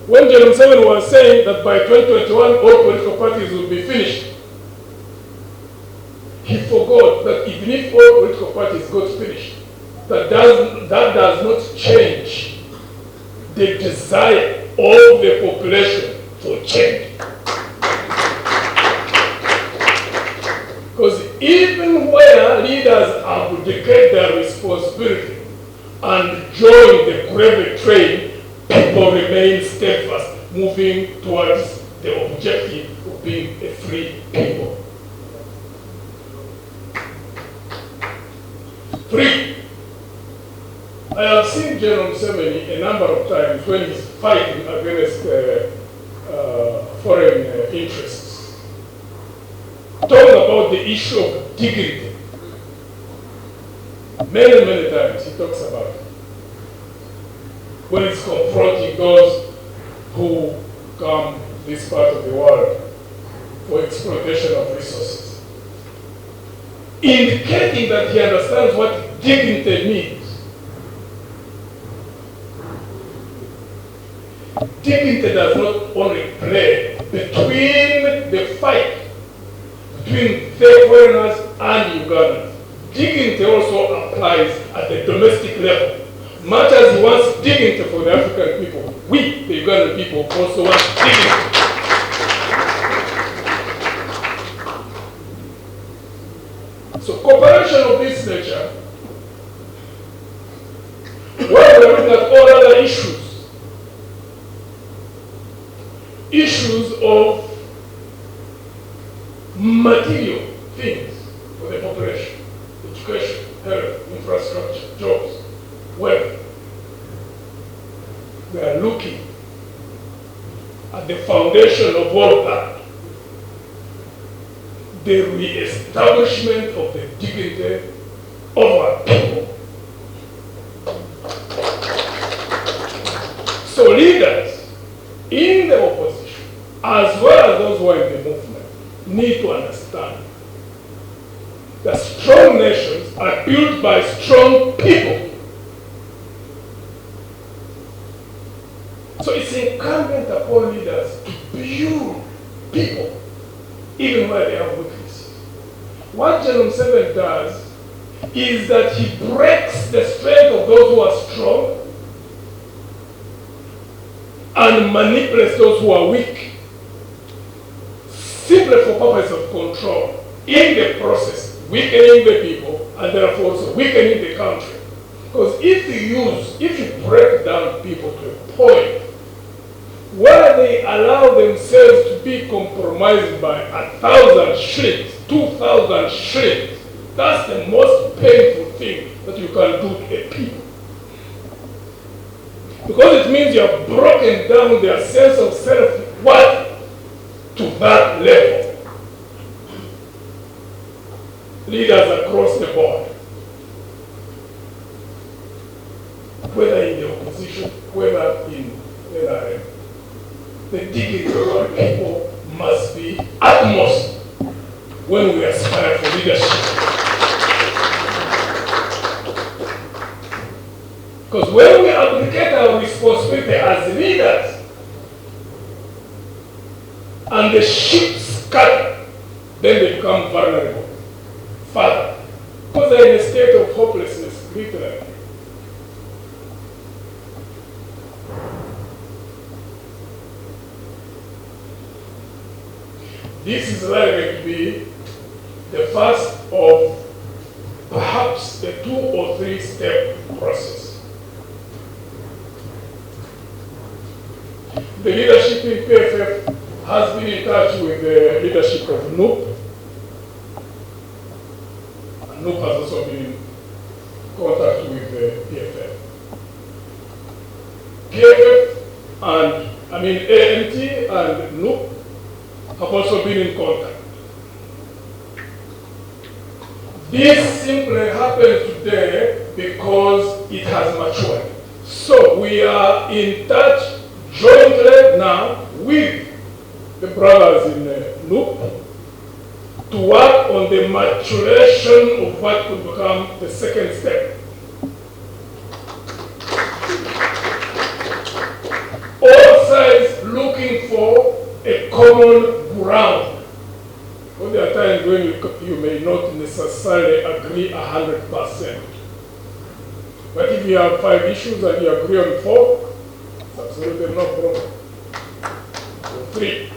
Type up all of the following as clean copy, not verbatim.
When General Mugisha was saying that by 2021 all political parties will be finished, he forgot that even if all political parties got finished, that does not change the desire of the population for change. Because even where leaders abdicate their responsibility and join the gravy train, people remain steadfast, moving towards the objective of being a free people. 3, I have seen General Museveni a number of times when he's fighting against foreign interests, talking about the issue of dignity. Many, many times he talks about it when he's confronting those who come this part of the world for exploitation of resources, indicating that he understands what dignity means. Dignity does not only play between the fight between the foreigners and Ugandans. Dignity also applies at the domestic level. Much as he wants dignity for the African people, we, the Ugandan people, also want dignity. So cooperation of this nature, when we're looking at all other issues of material things for the population, education, health, infrastructure, jobs, wealth, we are looking at the foundation of all that, the re-establishment of the dignity of our people. So leaders in the opposition, as well as those who are in the movement, need to understand that strong nations are built by strong people. So it's incumbent upon leaders to build people, even where they have weaknesses. What General Mugisha does is that he breaks the strength of those who are strong and manipulates those who are weak, simply for purpose of control, in the process, weakening the people and therefore also weakening the country. Because if you break down people to a point where they allow themselves to be compromised by 1,000 shillings, 2,000 shillings, that's the most painful thing that you can do to a people. Because it means you have broken down their sense of self-worth to that level. Leaders across the board, whether in the opposition, whether in NRM, the dignity of our people must be utmost when we aspire for leadership. Because when we abdicate our responsibility as leaders and the sheep scatter, then they become vulnerable. Further, because they're in a state of hopelessness, literally. This is likely to be the first of perhaps a 2 or 3 step process. The leadership in PFF has been in touch with the leadership of NUP. And NUP has also been in contact with the PFF. PFF and, ANT and NUP have also been in contact. This simply happened today because it has matured. So we are in touch jointly now with the brothers in NUP to work on the maturation of what could become the second step. all sides looking for a common ground. Well, there are times when you may not necessarily agree 100%. But if you have 5 issues and you agree on 4, it's absolutely no problem. So 3,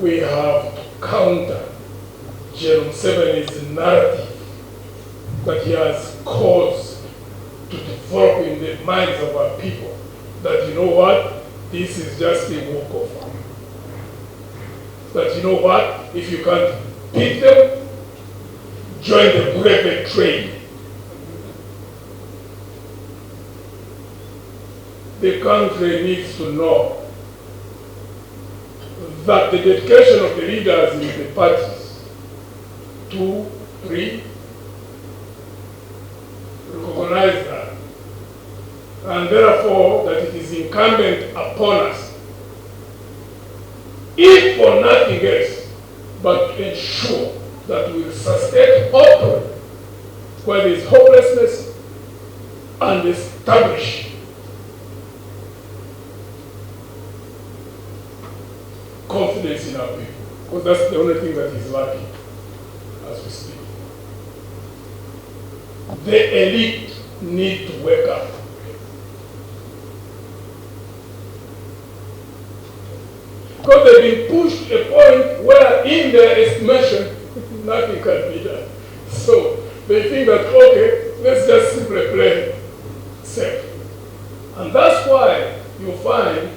we have to counter General Museveni's narrative that he has caused to develop in the minds of our people that, you know what, this is just a walkover. That, you know what, if you can't beat them, join the bullet trade. The country needs to know that the dedication of the leaders in the parties, 2, 3, recognize that. And therefore, that it is incumbent upon us, if for nothing else, but to ensure that we sustain hope where there is hopelessness and establish confidence in our people. Because that's the only thing that is lacking as we speak. The elite need to wake up. Because they've been pushed to a point where, in their estimation, nothing can be done. So they think that, okay, let's just simply play safe. And that's why you find,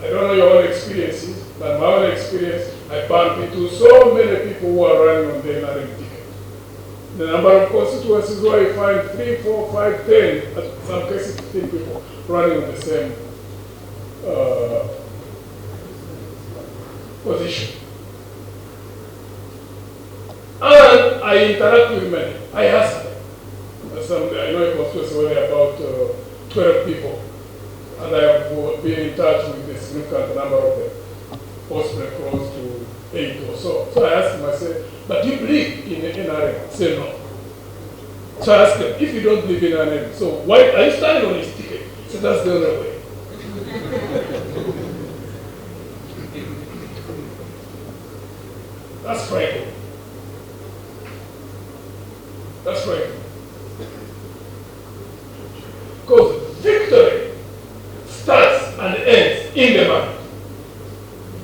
I don't know your own experiences, but my own experience, I bump into so many people who are running on the NRM ticket. The number of constituencies where you find 3, 4, 5, 10, in some cases 15 people running on the same position. And I interact with many. I ask them. I know a constituency where about 12 people, and I have been in touch with a significant number of them, possibly close to 8 or so. So I asked them, I said, but do you believe in the NRM? Say no. So I asked them, if you don't believe in NRM, so why are you standing on his ticket? So that's the other way. That's frightening. That's right. Because victory starts and ends in the mind.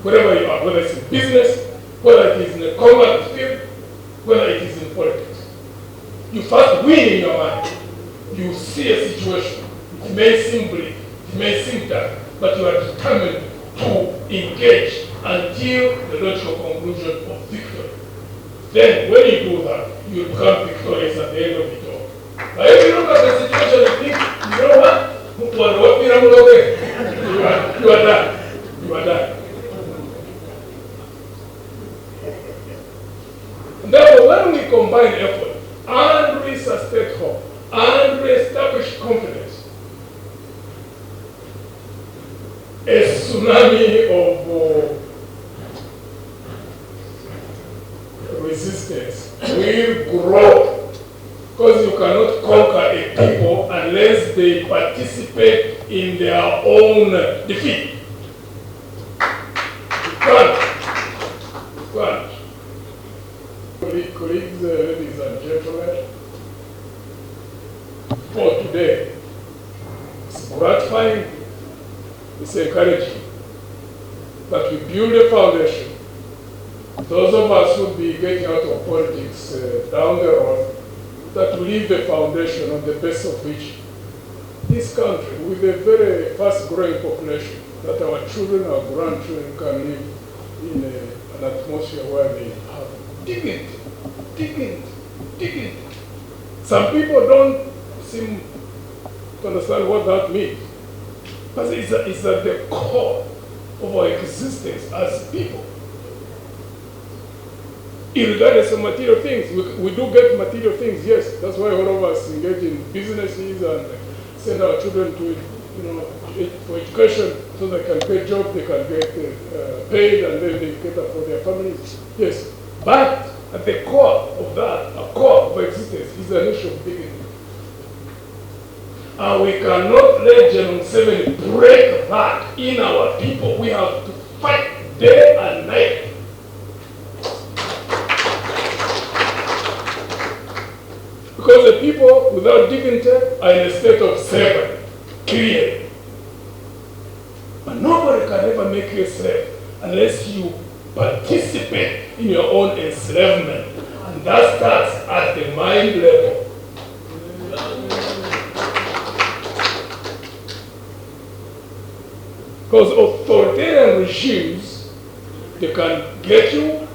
Wherever you are, whether it's in business, whether it is in the combat field, whether it is in politics. You first win in your mind. You see a situation. It may seem bleak, it may seem dark, but you are determined to engage until the logical conclusion of victory. Then, when you do that, you become victorious at the end of it all. But if you look at the situation and think, you know what? You are done. You are done. Therefore, when we combine effort and resuscitate hope and reestablish confidence, a tsunami of resistance will grow, because you cannot conquer a people unless they participate in their own defeat. You can't. Colleagues, ladies and gentlemen, for today, it's gratifying, it's encouraging that we build a foundation. Those of us who will be getting out of politics down the road, that will leave the foundation on the basis of which this country, with a very fast-growing population, that our children, our grandchildren can live in an atmosphere where they have dignity. Some people don't seem to understand what that means. But it's at the core of our existence as people. Irregardless of material things, we do get material things, yes. That's why all of us engage in businesses and send our children to, for education, so they can get jobs, they can get paid, and then they cater for their families. Yes, but at the core of that, a core of existence, is an issue of dignity. And we cannot not let General Mugisha break that in our people. We have to fight day and night. Because the people without dignity are in a state of slavery, clearly. But nobody can ever make you a slave unless you participate in your own enslavement. And that starts at the mind level. Because authoritarian regimes, they can get you,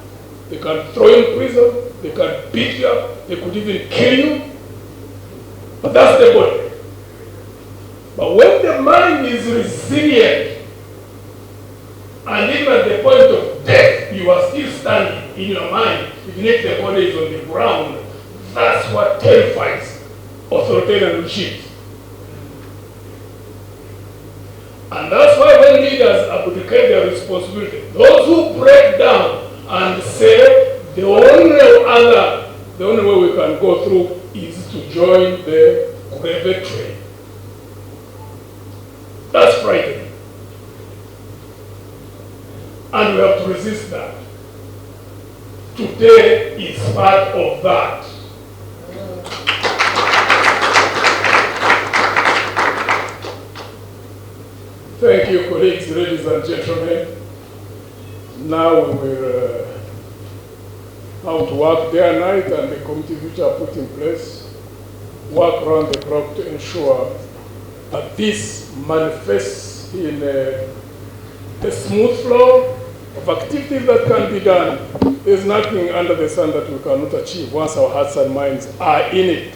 they can throw you in prison, they can beat you up, they could even kill you. But that's the body. But when the mind is resilient, and even at the point of death, you are still standing in your mind, even if the body is on the ground, that's what terrifies authoritarian regimes. And that's why when leaders abdicate their responsibility, those who break down and say the only way we can go through is to join the private trade. That's frightening. And we have to resist that. Today is part of that. Thank you, colleagues, ladies and gentlemen. Now we will how to work day and night, and the committees which are put in place work around the clock to ensure that this manifests in a smooth flow of activities that can be done. There's nothing under the sun that we cannot achieve once our hearts and minds are in it.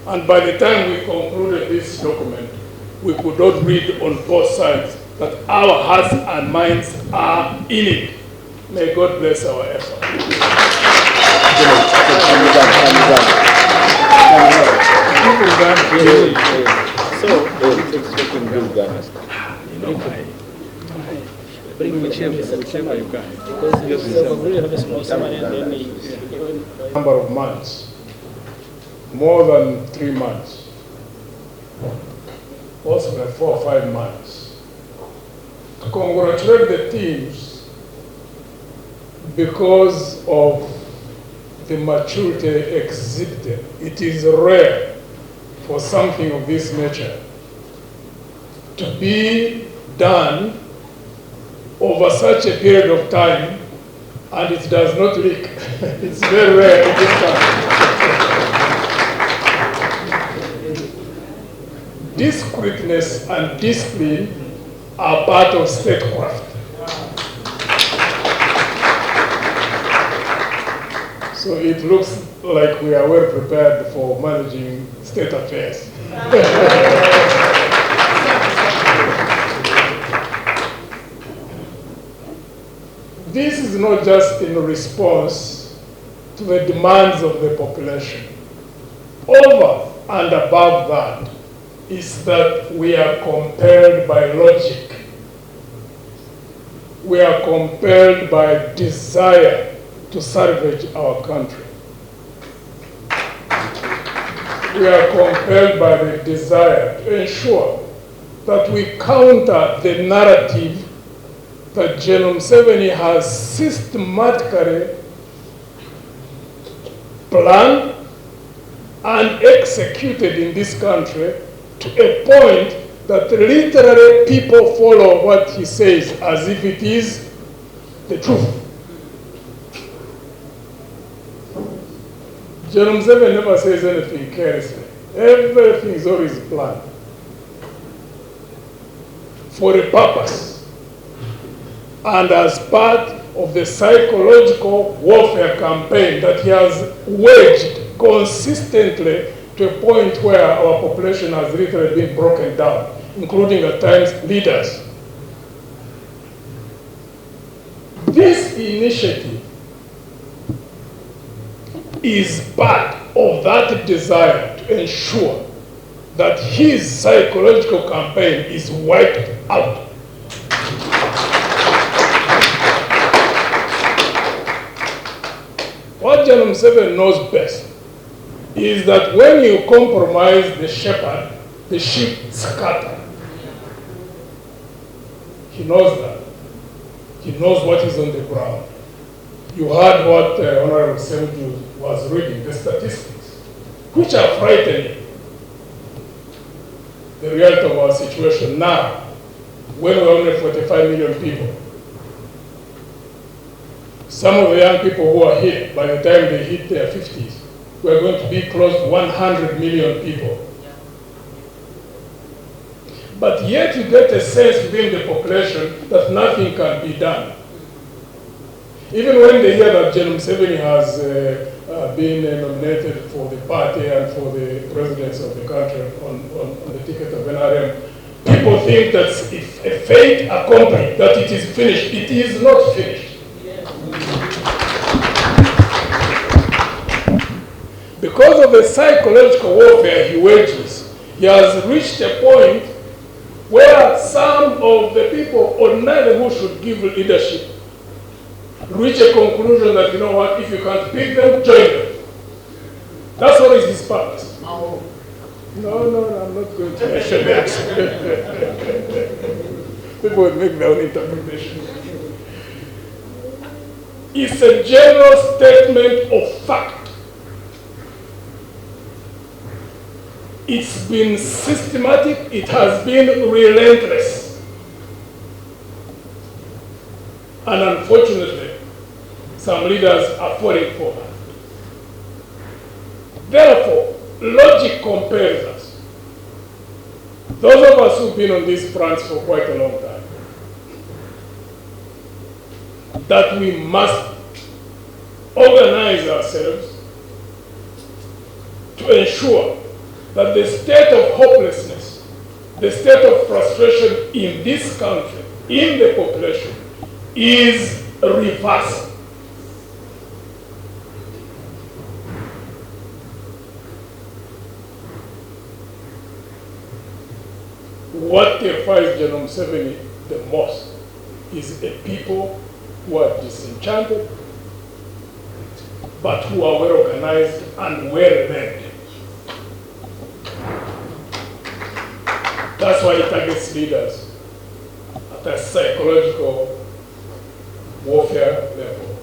And by the time we concluded this document, we could not read on both sides that our hearts and minds are in it. May God bless our effort. Number of months, more than 3 months, possibly 4 or 5 months, to congratulate the teams because of the maturity exhibited. It is rare for something of this nature to be done over such a period of time and it does not leak. It's very rare at this time. Discreetness and discipline are part of statecraft. So it looks like we are well prepared for managing state affairs. This is not just in response to the demands of the population. Over and above that is that we are compelled by logic. We are compelled by desire to salvage our country. We are compelled by the desire to ensure that we counter the narrative that General Museveni has systematically planned and executed in this country to a point that literally people follow what he says as if it is the truth. General Museveni never says anything carelessly. Everything is always planned for a purpose and as part of the psychological warfare campaign that he has waged consistently to a point where our population has literally been broken down, including at times leaders. This initiative is part of that desire to ensure that his psychological campaign is wiped out. What General Museveni knows best is that when you compromise the shepherd, the sheep scatter. He knows that. He knows what is on the ground. You heard what Honorable Senju was reading, the statistics, which are frightening. The reality of our situation now, when we're only 45 million people. Some of the young people who are hit, by the time they hit their 50s, we're going to be close to 100 million people. But yet you get a sense within the population that nothing can be done. Even when they hear that General Museveni has been nominated for the party and for the presidency of the country on the ticket of NRM, people think that it's a fait accompli, that it is finished. It is not finished. Because of the psychological warfare he wages, he has reached a point where some of the people ordinarily who should give leadership reach a conclusion that, you know what, if you can't pick them, join them. That's what is his purpose. No, I'm not going to mention that. People will make their own interpretation. It's a general statement of fact. It's been systematic, it has been relentless. And unfortunately, some leaders are falling for that. Therefore, logic compels us. Those of us who've been on these fronts for quite a long time, that we must organize ourselves to ensure that the state of hopelessness, the state of frustration in this country, in the population, is reversed. What terrifies General Museveni the most is a people who are disenchanted, but who are well organized and well led. That's why he targets leaders at a psychological warfare level.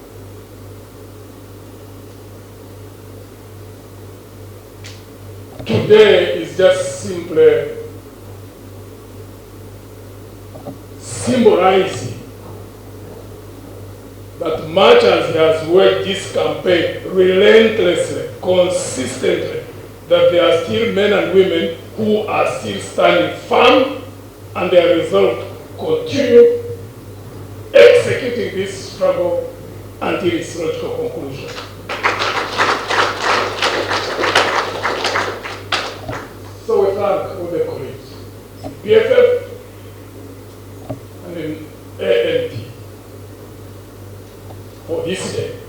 Today is just simply symbolizing that much as he has worked this campaign relentlessly, consistently, that there are still men and women who are still standing firm and they are resolved to continue executing this struggle until its logical conclusion. So we thank all the colleagues, PFF and in ANT for this day.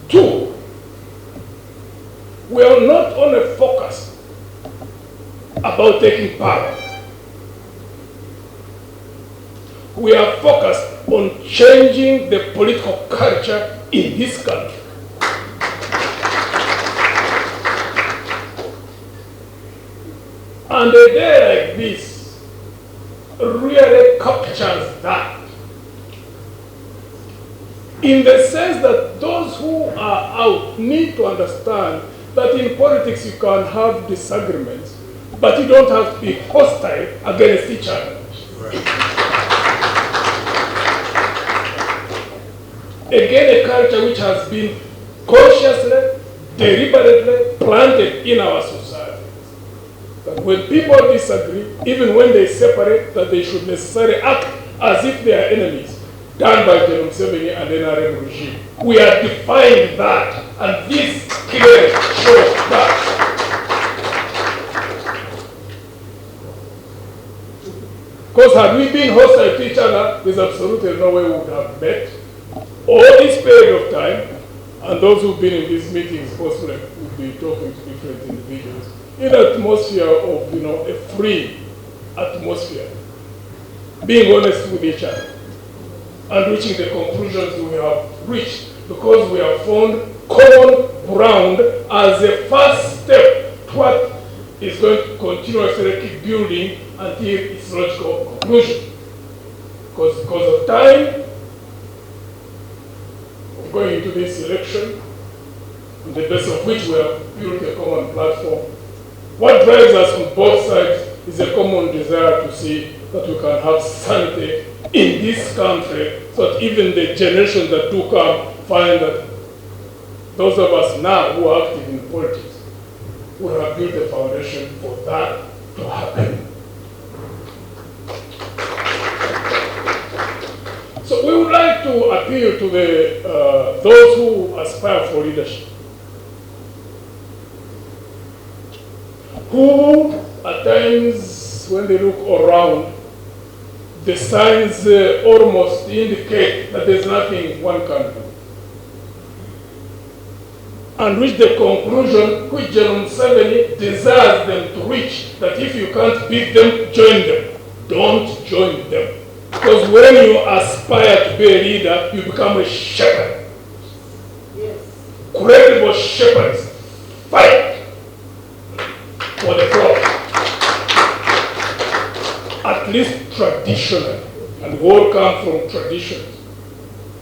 Two, we are not only focused about taking power. We are focused on changing the political culture in this country. And a day like this really captures that, in the sense that those who are out need to understand that in politics you can have disagreements, but you don't have to be hostile against each other. Right. Again, a culture which has been consciously, deliberately planted in our society. That when people disagree, even when they separate, that they should necessarily act as if they are enemies, done by General Museveni and the NRM regime. We are defying that, and this clearly shows that. Because had we been hostile to each other, there's absolutely no way we would have met. All this period of time, and those who've been in these meetings possibly would be talking to different individuals, in an atmosphere of, a free atmosphere, being honest with each other, and reaching the conclusions we have reached, because we have found common ground as a first step toward is going to continuously keep building until its logical conclusion. Because of time of going into this election, on the basis of which we have built a common platform, what drives us on both sides is a common desire to see that we can have sanity in this country, so that even the generations that do come find that those of us now who are active in politics would have built a foundation for that to happen. So we would like to appeal to those who aspire for leadership, who at times, when they look around, the signs almost indicate that there's nothing one can do, and reach the conclusion which General Museveni desires them to reach, that if you can't beat them, join them. Don't join them. Because when you aspire to be a leader, you become a shepherd. Yes. Credible shepherds fight for the flock. At least traditionally, and we all come from traditions,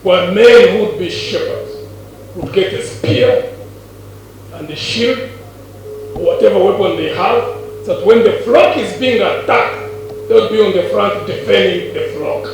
where men who would be shepherds would get a spear and a shield, or whatever weapon they have, so that when the flock is being attacked, they'll be on the front defending the flock.